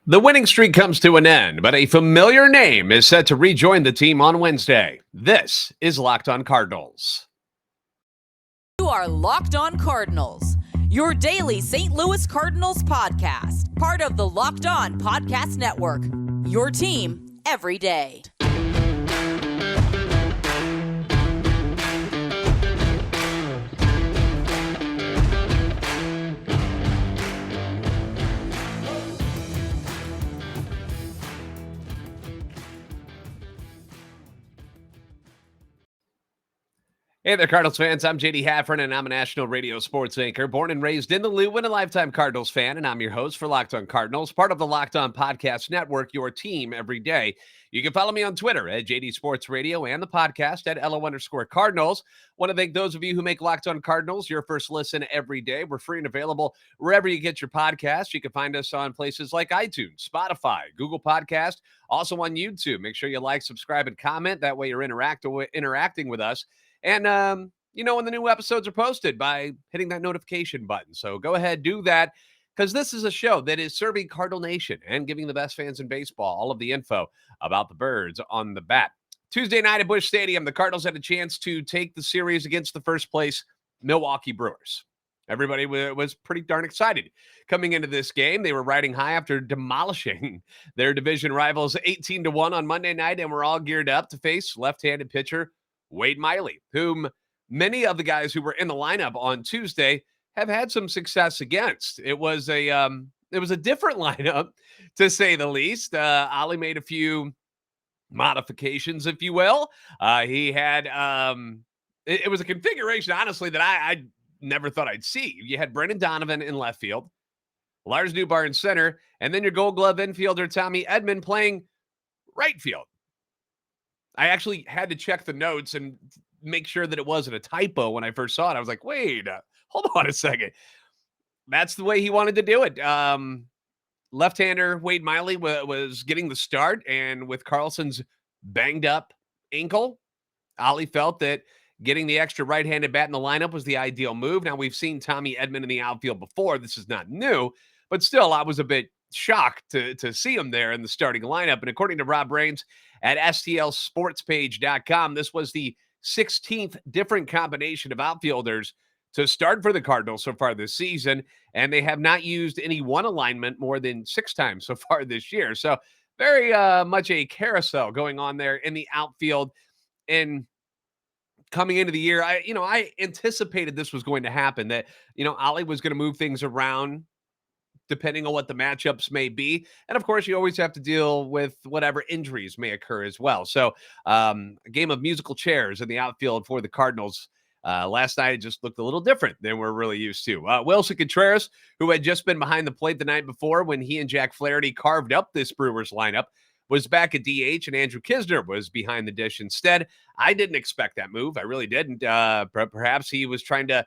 The winning streak comes to an end, but a familiar name is set to rejoin the team on Wednesday. This is Locked On Cardinals. You are Locked On Cardinals, your daily St. Louis Cardinals podcast, part of the Locked On Podcast Network, your team every day. Hey there, Cardinals fans. I'm JD Haffern, and I'm a national radio sports anchor, born and raised in the Lou, and a lifetime Cardinals fan, and I'm your host for Locked On Cardinals, part of the Locked On Podcast Network, your team every day. You can follow me on Twitter at JD Sports Radio and the podcast at LO_Cardinals. Want to thank those of you who make Locked On Cardinals your first listen every day. We're free and available wherever you get your podcasts. You can find us on places like iTunes, Spotify, Google Podcast, also on YouTube. Make sure you like, subscribe, and comment. That way you're interacting with us. And, when the new episodes are posted by hitting that notification button. So go ahead, do that, because this is a show that is serving Cardinal Nation and giving the best fans in baseball all of the info about the Birds on the bat. Tuesday night at Busch Stadium, the Cardinals had a chance to take the series against the first place Milwaukee Brewers. Everybody was pretty darn excited coming into this game. They were riding high after demolishing their division rivals 18-1 on Monday night, and were all geared up to face left-handed pitcher Wade Miley, whom many of the guys who were in the lineup on Tuesday have had some success against. It was a different lineup, to say the least. Ollie made a few modifications, if you will. He had it was a configuration, honestly, that I never thought I'd see. You had Brendan Donovan in left field, Lars Newbar in center, and then your Gold Glove infielder Tommy Edman playing right field. I actually had to check the notes and make sure that it wasn't a typo when I first saw it. I was like, wait, hold on a second. That's the way he wanted to do it. Left-hander Wade Miley was getting the start, and with Carlson's banged up ankle, Ollie felt that getting the extra right-handed bat in the lineup was the ideal move. Now, we've seen Tommy Edman in the outfield before. This is not new, but still, I was a bit shocked to see him there in the starting lineup. And according to Rob Raines at STLsportspage.com, this was the 16th different combination of outfielders to start for the Cardinals so far this season, and they have not used any one alignment more than 6 times so far this year. So very much a carousel going on there in the outfield. And coming into the year, I anticipated this was going to happen, that, Ollie was going to move things around depending on what the matchups may be. And of course, you always have to deal with whatever injuries may occur as well. So a game of musical chairs in the outfield for the Cardinals. Last night, it just looked a little different than we're really used to. Wilson Contreras, who had just been behind the plate the night before when he and Jack Flaherty carved up this Brewers lineup, was back at DH, and Andrew Kisner was behind the dish instead. I didn't expect that move. I really didn't. Perhaps he was trying to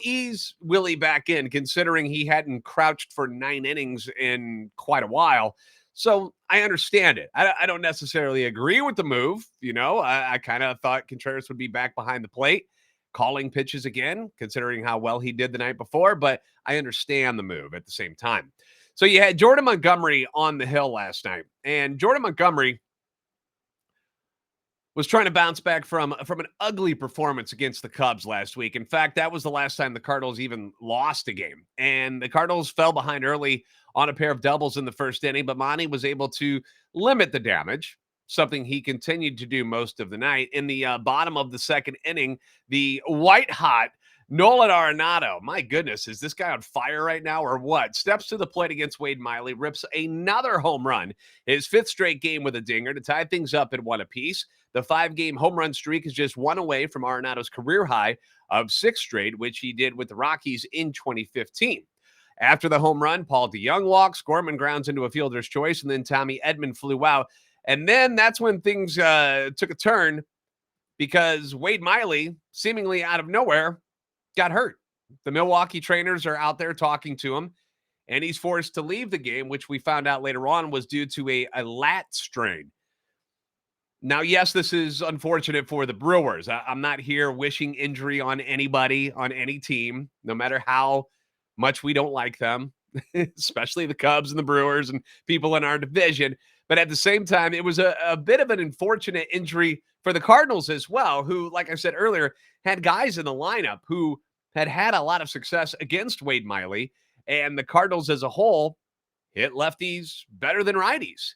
ease Willie back in, considering he hadn't crouched for 9 innings in quite a while. So I understand it. I don't necessarily agree with the move. I kind of thought Contreras would be back behind the plate, calling pitches again, considering how well he did the night before, but I understand the move at the same time. So you had Jordan Montgomery on the hill last night, and Jordan Montgomery was trying to bounce back from an ugly performance against the Cubs last week. In fact, that was the last time the Cardinals even lost a game. And the Cardinals fell behind early on a pair of doubles in the first inning, but Monty was able to limit the damage, something he continued to do most of the night. In the bottom of the second inning, the white-hot Nolan Arenado, my goodness, is this guy on fire right now or what? Steps to the plate against Wade Miley, rips another home run, his 5th straight game with a dinger to tie things up at 1 apiece. The 5-game home run streak is just 1 away from Arenado's career high of 6 straight, which he did with the Rockies in 2015. After the home run, Paul DeJong walks, Gorman grounds into a fielder's choice, and then Tommy Edman flew out. And then that's when things took a turn, because Wade Miley, seemingly out of nowhere, got hurt. The Milwaukee trainers are out there talking to him, and he's forced to leave the game, which we found out later on was due to a lat strain. Now, yes, this is unfortunate for the Brewers. I'm not here wishing injury on anybody, on any team, no matter how much we don't like them. especially the Cubs and the Brewers and people in our division. But at the same time, it was a bit of an unfortunate injury for the Cardinals as well, who, like I said earlier, had guys in the lineup who had a lot of success against Wade Miley. And the Cardinals as a whole hit lefties better than righties.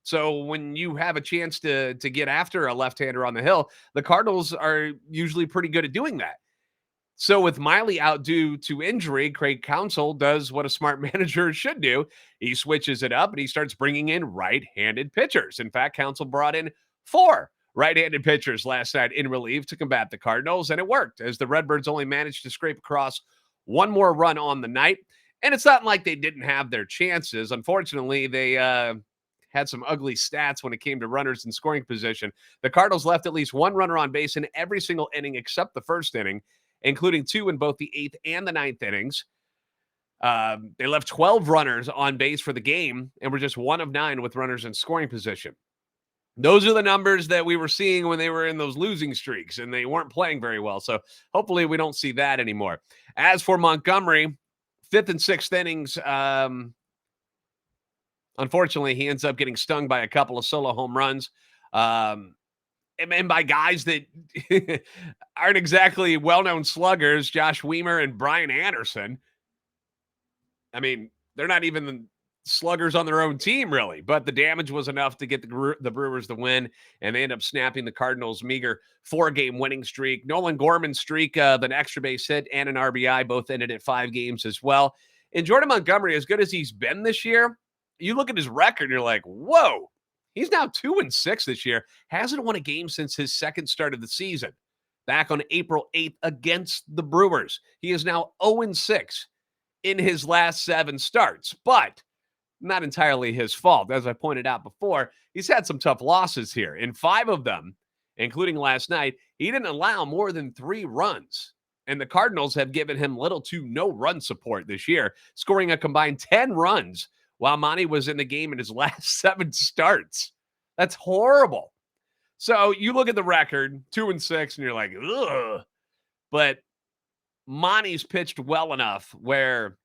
So when you have a chance to get after a left-hander on the hill, the Cardinals are usually pretty good at doing that. So with Miley out due to injury, Craig Counsell does what a smart manager should do. He switches it up and he starts bringing in right-handed pitchers. In fact, Counsell brought in 4 right-handed pitchers last night in relief to combat the Cardinals, and it worked as the Redbirds only managed to scrape across one more run on the night. And it's not like they didn't have their chances. Unfortunately, they had some ugly stats when it came to runners in scoring position. The Cardinals left at least one runner on base in every single inning except the first inning, including 2 in both the 8th and the 9th innings. They left 12 runners on base for the game and were just 1 of 9 with runners in scoring position. Those are the numbers that we were seeing when they were in those losing streaks, and they weren't playing very well. So hopefully we don't see that anymore. As for Montgomery, 5th and 6th innings, unfortunately, he ends up getting stung by a couple of solo home runs. And by guys that aren't exactly well-known sluggers, Josh Weimer and Brian Anderson. I mean, they're not even the sluggers on their own team, really, but the damage was enough to get the Brewers the win, and they end up snapping the Cardinals' meager 4-game winning streak. Nolan Gorman's streak of an extra base hit and an RBI both ended at 5 games as well. And Jordan Montgomery, as good as he's been this year, you look at his record and you're like, whoa. He's now 2-6 this year. Hasn't won a game since his second start of the season, back on April 8th against the Brewers. He is now 0-6 in his last 7 starts, but not entirely his fault. As I pointed out before, he's had some tough losses here. In 5 of them, including last night, he didn't allow more than 3 runs. And the Cardinals have given him little to no run support this year, scoring a combined 10 runs while Monty was in the game in his last 7 starts. That's horrible. So you look at the record, 2-6, and you're like, ugh. But Monty's pitched well enough where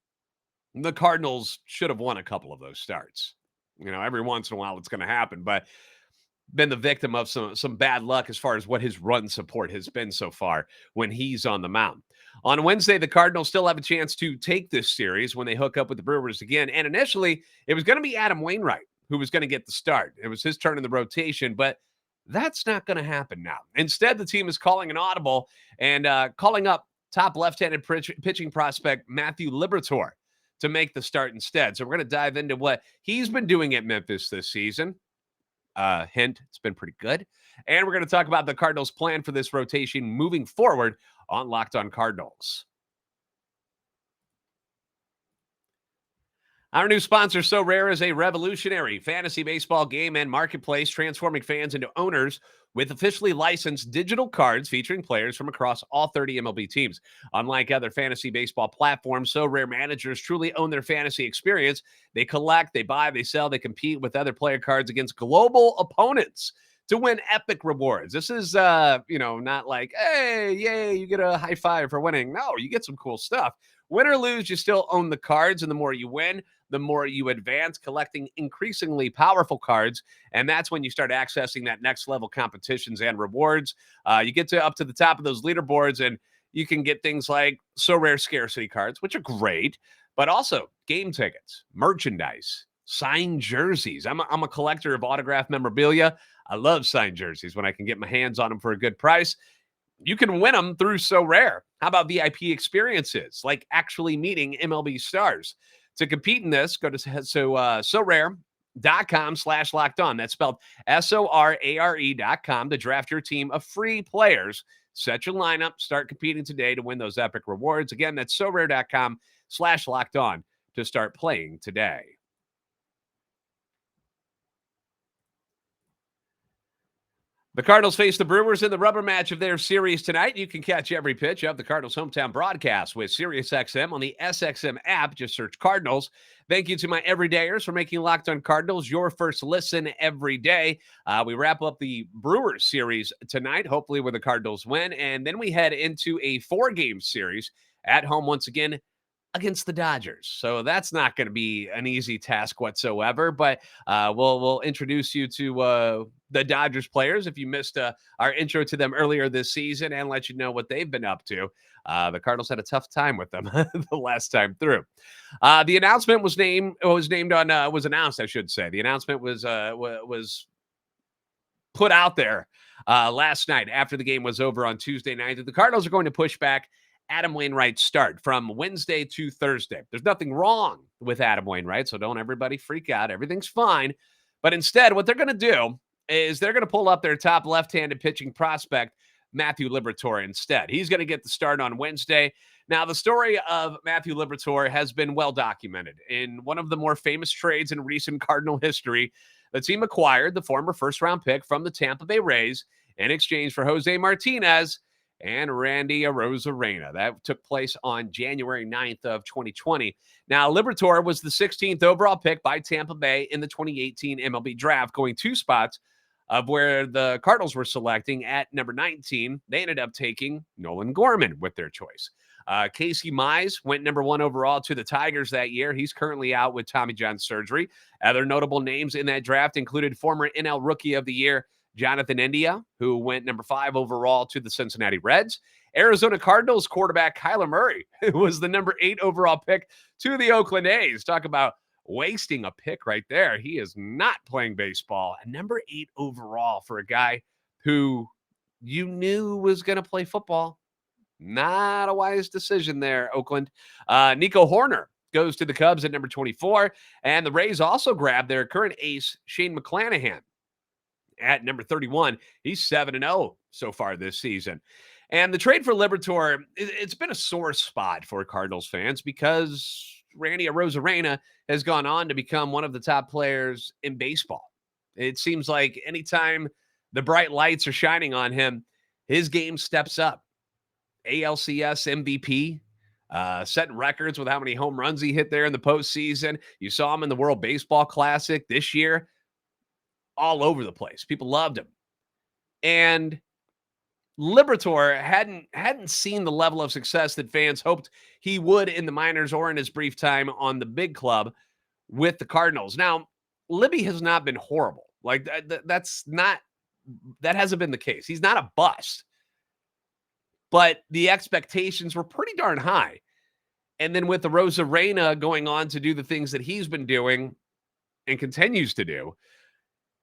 the Cardinals should have won a couple of those starts. You know, every once in a while it's going to happen, but been the victim of some bad luck as far as what his run support has been so far when he's on the mound. On Wednesday, the Cardinals still have a chance to take this series when they hook up with the Brewers again. And initially, it was going to be Adam Wainwright who was going to get the start. It was his turn in the rotation, but that's not going to happen now. Instead, the team is calling an audible and calling up top left-handed pitching prospect Matthew Liberatore to make the start instead. So we're going to dive into what he's been doing at Memphis this season. Hint, it's been pretty good. And we're going to talk about the Cardinals' plan for this rotation moving forward on Locked On Cardinals. Our new sponsor, Sorare, is a revolutionary fantasy baseball game and marketplace transforming fans into owners with officially licensed digital cards featuring players from across all 30 MLB teams. Unlike other fantasy baseball platforms, Sorare managers truly own their fantasy experience. They collect, they buy, they sell, they compete with other player cards against global opponents to win epic rewards. This is, not like, hey, yay, you get a high five for winning. No, you get some cool stuff. Win or lose, you still own the cards, and the more you win, the more you advance, collecting increasingly powerful cards, and that's when you start accessing that next level competitions and rewards. You get up to the top of those leaderboards, and you can get things like Sorare scarcity cards, which are great, but also game tickets, merchandise, signed jerseys. I'm a collector of autographed memorabilia. I love signed jerseys when I can get my hands on them for a good price. You can win them through Sorare. How about VIP experiences, like actually meeting MLB stars? To compete in this, go to Sorare.com/locked-on. That's spelled SORARE.com to draft your team of free players. Set your lineup, start competing today to win those epic rewards. Again, that's Sorare.com/locked-on to start playing today. The Cardinals face the Brewers in the rubber match of their series tonight. You can catch every pitch of the Cardinals' hometown broadcast with SiriusXM on the SXM app. Just search Cardinals. Thank you to my everydayers for making Locked On Cardinals your first listen every day. We wrap up the Brewers series tonight, hopefully where the Cardinals win, and then we head into a 4-game series at home once again against the Dodgers. So that's not going to be an easy task whatsoever. But we'll introduce you to the Dodgers players if you missed our intro to them earlier this season, and let you know what they've been up to. The Cardinals had a tough time with them the last time through. The announcement was announced, I should say. The announcement was put out there last night after the game was over on Tuesday night that the Cardinals are going to push back Adam Wainwright's start from Wednesday to Thursday. There's nothing wrong with Adam Wainwright, so don't everybody freak out. Everything's fine. But instead, what they're going to do is they're going to pull up their top left-handed pitching prospect, Matthew Liberatore, instead. He's going to get the start on Wednesday. Now, the story of Matthew Liberatore has been well documented. In one of the more famous trades in recent Cardinal history, the team acquired the former first-round pick from the Tampa Bay Rays in exchange for Jose Martinez and Randy Arozarena. That took place on January 9th of 2020. Now, Liberatore was the 16th overall pick by Tampa Bay in the 2018 MLB draft, going 2 spots of where the Cardinals were selecting at number 19. They ended up taking Nolan Gorman with their choice. Casey Mize went number 1 overall to the Tigers that year. He's currently out with Tommy John surgery. Other notable names in that draft included former NL Rookie of the Year Jonathan India, who went number 5 overall to the Cincinnati Reds. Arizona Cardinals quarterback Kyler Murray, who was the number 8 overall pick to the Oakland A's. Talk about wasting a pick right there. He is not playing baseball. And number 8 overall for a guy who you knew was going to play football. Not a wise decision there, Oakland. Nico Horner goes to the Cubs at number 24. And the Rays also grabbed their current ace, Shane McClanahan, at number 31. He's 7-0 so far this season. And the trade for Liberatore, it's been a sore spot for Cardinals fans because Randy Arozarena has gone on to become one of the top players in baseball. It seems like anytime the bright lights are shining on him, his game steps up. ALCS MVP, setting records with how many home runs he hit there in the postseason. You saw him in the World Baseball Classic this year. All over the place. People loved him. And Liberatore hadn't seen the level of success that fans hoped he would in the minors or in his brief time on the big club with the Cardinals. Now, Libby has not been horrible. Like that hasn't been the case. He's not a bust. But the expectations were pretty darn high. And then with the Arozarena going on to do the things that he's been doing and continues to do,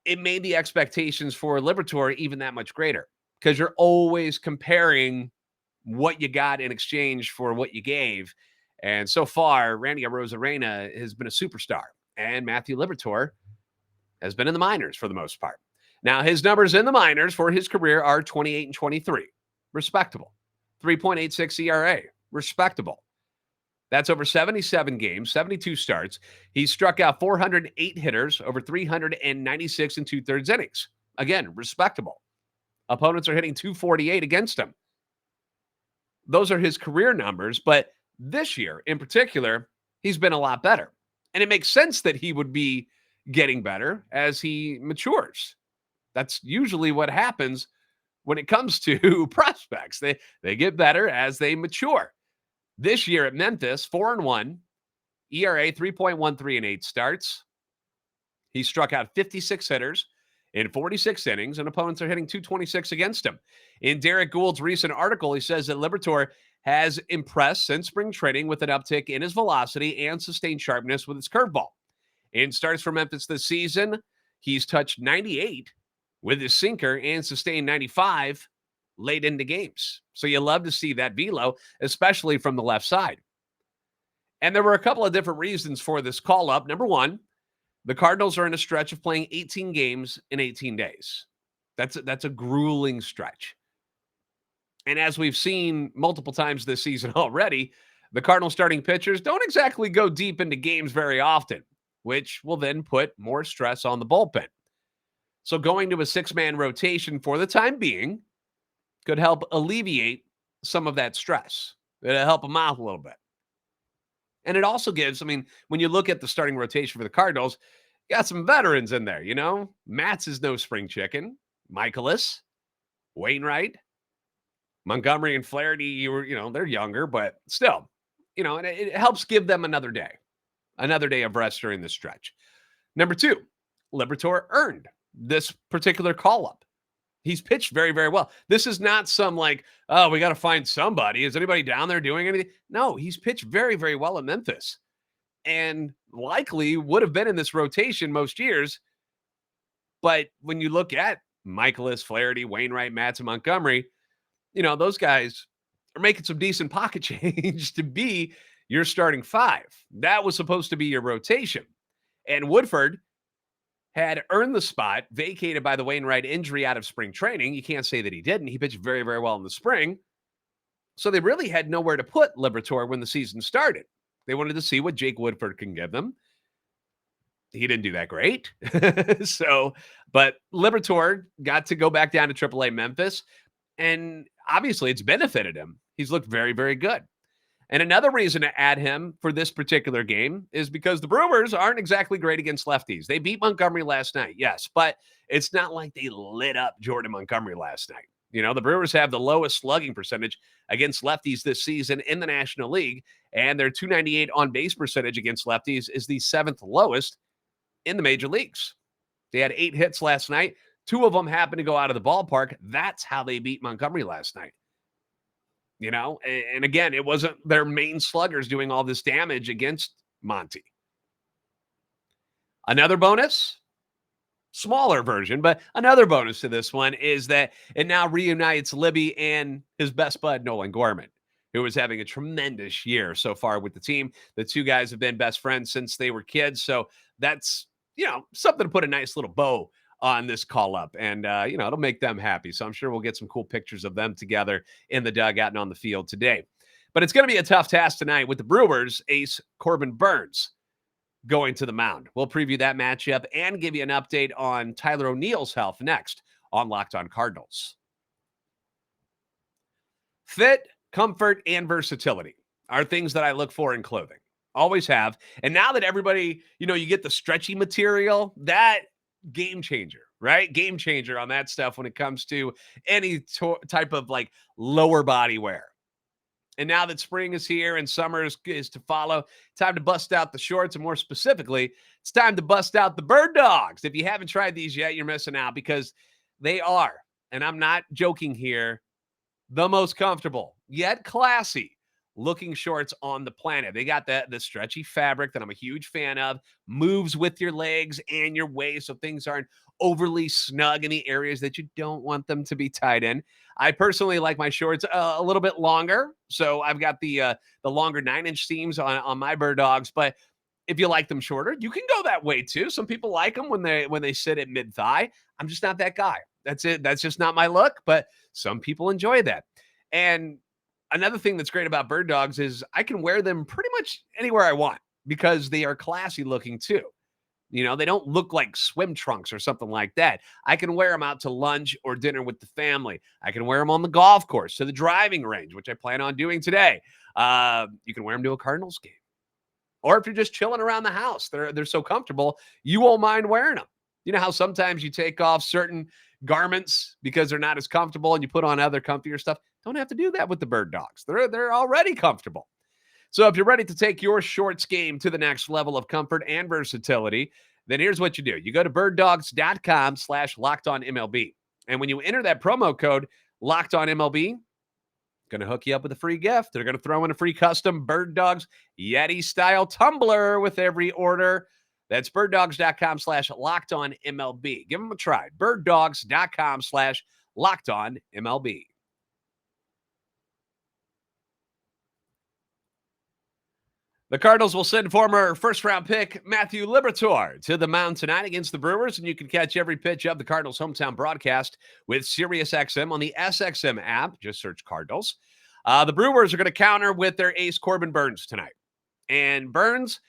it made the expectations for Liberatore even that much greater because you're always comparing what you got in exchange for what you gave. And so far, Randy Arozarena has been a superstar, and Matthew Liberatore has been in the minors for the most part. Now, his numbers in the minors for his career are 28 and 23. Respectable. 3.86 ERA. Respectable. That's over 77 games, 72 starts. He's struck out 408 hitters over 396 and 2/3 innings. Again, respectable. Opponents are hitting 248 against him. Those are his career numbers, but this year in particular, he's been a lot better. And it makes sense that he would be getting better as he matures. That's usually what happens when it comes to prospects. They get better as they mature. This year at Memphis, 4-1, ERA 3.13 and 8 starts. He struck out 56 hitters in 46 innings, and opponents are hitting 226 against him. In Derek Gould's recent article, he says that Liberatore has impressed since spring training with an uptick in his velocity and sustained sharpness with his curveball. In starts for Memphis this season, he's touched 98 with his sinker and sustained 95 late into games. So you love to see that velo, especially from the left side. And there were a couple of different reasons for this call-up. Number one, the Cardinals are in a stretch of playing 18 games in 18 days. That's a grueling stretch. And as we've seen multiple times this season already, the Cardinals starting pitchers don't exactly go deep into games very often, which will then put more stress on the bullpen. So going to a 6-man rotation for the time being could help alleviate some of that stress. It'll help them out a little bit. And it also gives, when you look at the starting rotation for the Cardinals, you got some veterans in there, Matz is no spring chicken. Michaelis, Wainwright, Montgomery and Flaherty, they're younger, but still, And it helps give them another day of rest during this stretch. Number 2, Liberatore earned this particular call-up. He's pitched very, very well. This is not some like, oh, we got to find somebody. Is anybody down there doing anything? No, he's pitched very, very well at Memphis and likely would have been in this rotation most years. But when you look at Michaelis, Flaherty, Wainwright, Matz, and Montgomery, those guys are making some decent pocket change to be your starting 5. That was supposed to be your rotation. And Woodford had earned the spot, vacated by the Wainwright injury out of spring training. You can't say that he didn't. He pitched very, very well in the spring. So they really had nowhere to put Liberatore when the season started. They wanted to see what Jake Woodford can give them. He didn't do that great. But Liberatore got to go back down to AAA Memphis, and obviously it's benefited him. He's looked very, very good. And another reason to add him for this particular game is because the Brewers aren't exactly great against lefties. They beat Montgomery last night, yes, but it's not like they lit up Jordan Montgomery last night. The Brewers have the lowest slugging percentage against lefties this season in the National League, and their .298 on-base percentage against lefties is the 7th lowest in the major leagues. They had 8 hits last night. 2 of them happened to go out of the ballpark. That's how they beat Montgomery last night. And again, it wasn't their main sluggers doing all this damage against Monty. Another bonus, smaller version, but another bonus to this one is that it now reunites Libby and his best bud, Nolan Gorman, who is having a tremendous year so far with the team. The 2 guys have been best friends since they were kids. So that's, something to put a nice little bow on this call up, and it'll make them happy. So I'm sure we'll get some cool pictures of them together in the dugout and on the field today. But it's going to be a tough task tonight with the Brewers ace Corbin Burns going to the mound. We'll preview that matchup and give you an update on Tyler O'Neill's health next on Locked On Cardinals. Fit, comfort, and versatility are things that I look for in clothing. Always have. And now that everybody, you get the stretchy material, that game changer, right? Game changer on that stuff when it comes to any type of like lower body wear. And now that spring is here and summer is to follow, time to bust out the shorts. And more specifically, it's time to bust out the Birddogs. If you haven't tried these yet, you're missing out because they are, and I'm not joking here, the most comfortable yet classy looking shorts on the planet. They got the stretchy fabric that I'm a huge fan of, moves with your legs and your waist so things aren't overly snug in the areas that you don't want them to be tight in. I personally like my shorts a little bit longer, so I've got the longer 9-inch seams on my Birddogs, but if you like them shorter, you can go that way too. Some people like them when they sit at mid-thigh. I'm just not that guy. That's it. That's just not my look, but some people enjoy that. And another thing that's great about Birddogs is I can wear them pretty much anywhere I want because they are classy looking too. They don't look like swim trunks or something like that. I can wear them out to lunch or dinner with the family. I can wear them on the golf course, to the driving range, which I plan on doing today. You can wear them to a Cardinals game. Or if you're just chilling around the house, they're so comfortable, you won't mind wearing them. You know how sometimes you take off certain garments because they're not as comfortable and you put on other comfier stuff? Don't have to do that with the Birddogs. They're already comfortable. So if you're ready to take your shorts game to the next level of comfort and versatility, then here's what you do. You go to birddogs.com/LockedOnMLB. And when you enter that promo code LockedOnMLB, going to hook you up with a free gift. They're going to throw in a free custom Birddogs Yeti-style tumbler with every order. That's birddogs.com/LockedOnMLB. Give them a try. birddogs.com/LockedOnMLB. The Cardinals will send former first-round pick Matthew Liberatore to the mound tonight against the Brewers, and you can catch every pitch of the Cardinals' hometown broadcast with SiriusXM on the SXM app. Just search Cardinals. The Brewers are going to counter with their ace Corbin Burnes tonight. And Burns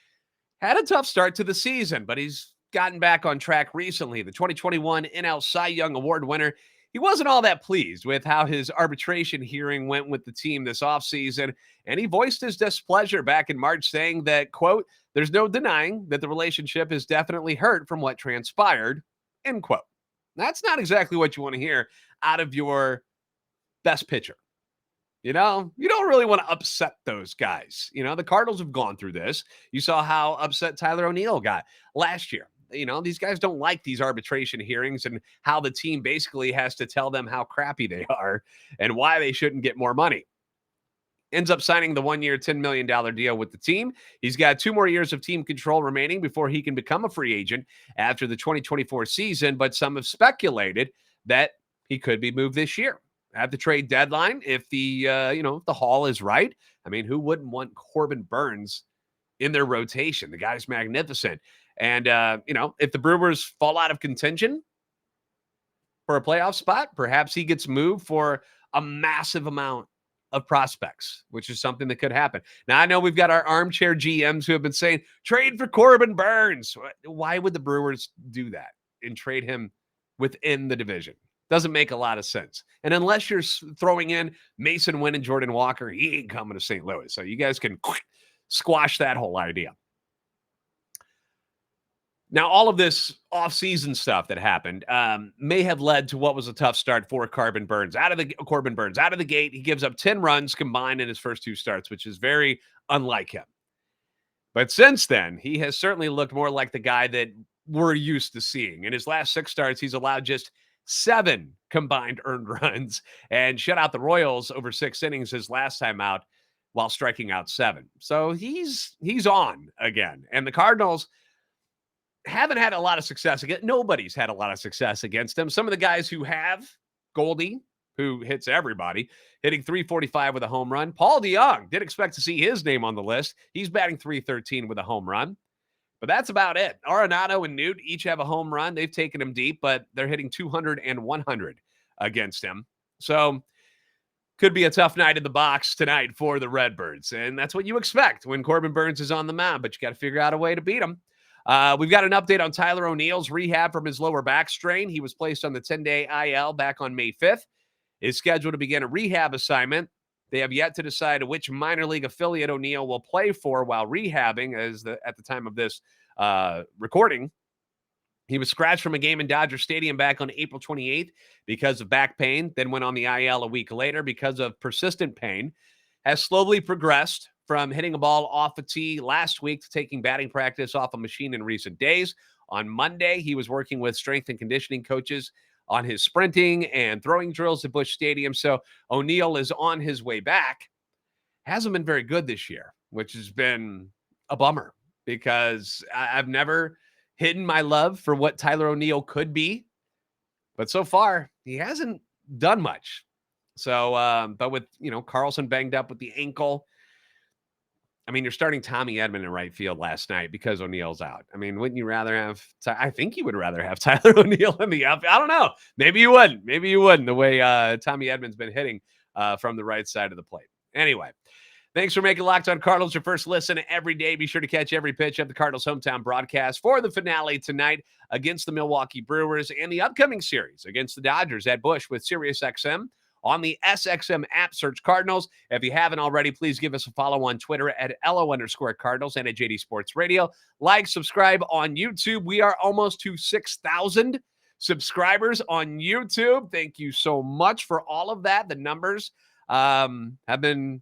had a tough start to the season, but he's gotten back on track recently. The 2021 NL Cy Young Award winner, he wasn't all that pleased with how his arbitration hearing went with the team this offseason, and he voiced his displeasure back in March, saying that, quote, "There's no denying that the relationship is definitely hurt from what transpired," end quote. That's not exactly what you want to hear out of your best pitcher. You know, you don't really want to upset those guys. You know, the Cardinals have gone through this. You saw how upset Tyler O'Neill got last year. You know, these guys don't like these arbitration hearings and how the team basically has to tell them how crappy they are and why they shouldn't get more money. Ends up signing the 1 year, $10 million deal with the team. He's got 2 more years of team control remaining before he can become a free agent after the 2024 season. But some have speculated that he could be moved this year at the trade deadline if if the haul is right. I mean, who wouldn't want Corbin Burns in their rotation? The guy's magnificent. And, if the Brewers fall out of contention for a playoff spot, perhaps he gets moved for a massive amount of prospects, which is something that could happen. Now, I know we've got our armchair GMs who have been saying, trade for Corbin Burns. Why would the Brewers do that and trade him within the division? Doesn't make a lot of sense. And unless you're throwing in Mason Wynn and Jordan Walker, he ain't coming to St. Louis. So you guys can squash that whole idea. Now, all of this offseason stuff that happened may have led to what was a tough start for Corbin Burns. Out of the gate, he gives up 10 runs combined in his first 2 starts, which is very unlike him. But since then, he has certainly looked more like the guy that we're used to seeing. In his last 6 starts, he's allowed just 7 combined earned runs and shut out the Royals over 6 innings his last time out while striking out 7. So he's on again. And the Cardinals haven't had a lot of success against. Nobody's had a lot of success against them. Some of the guys who have, Goldie, who hits everybody, hitting .345 with a home run. Paul DeYoung, did expect to see his name on the list. He's batting .313 with a home run. But that's about it. Arenado and Newt each have a home run. They've taken him deep, but they're hitting 200 and 100 against him. So could be a tough night in the box tonight for the Redbirds. And that's what you expect when Corbin Burns is on the mound, but you got to figure out a way to beat him. We've got an update on Tyler O'Neill's rehab from his lower back strain. He was placed on the 10-day IL back on May 5th. Is scheduled to begin a rehab assignment. They have yet to decide which minor league affiliate O'Neill will play for while rehabbing. At the time of this recording, he was scratched from a game in Dodger Stadium back on April 28th because of back pain, then went on the IL a week later because of persistent pain. Has slowly progressed from hitting a ball off a tee last week to taking batting practice off a machine in recent days. On Monday, he was working with strength and conditioning coaches on his sprinting and throwing drills at Busch Stadium. So O'Neill is on his way back. Hasn't been very good this year, which has been a bummer because I've never hidden my love for what Tyler O'Neill could be. But so far, he hasn't done much. So, but with, Carlson banged up with the ankle, I mean, you're starting Tommy Edman in right field last night because O'Neill's out. I mean, wouldn't you rather have I think you would rather have Tyler O'Neill in the outfield. I don't know. Maybe you wouldn't. The way Tommy Edman's been hitting from the right side of the plate. Anyway, thanks for making Locked On Cardinals your first listen every day. Be sure to catch every pitch of the Cardinals hometown broadcast for the finale tonight against the Milwaukee Brewers and the upcoming series against the Dodgers at Busch with SiriusXM. On the SXM app, search Cardinals. If you haven't already, please give us a follow on Twitter at LO_Cardinals and at JD Sports Radio. Like, subscribe on YouTube. We are almost to 6,000 subscribers on YouTube. Thank you so much for all of that. The numbers have been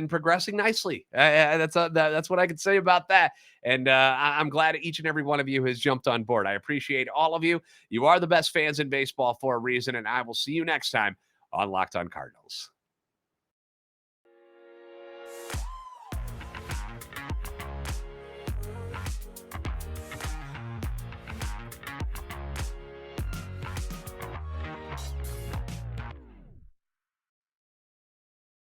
progressing nicely. That's what I could say about that. And I'm glad each and every one of you has jumped on board. I appreciate all of you. You are the best fans in baseball for a reason, and I will see you next time on Locked On Cardinals.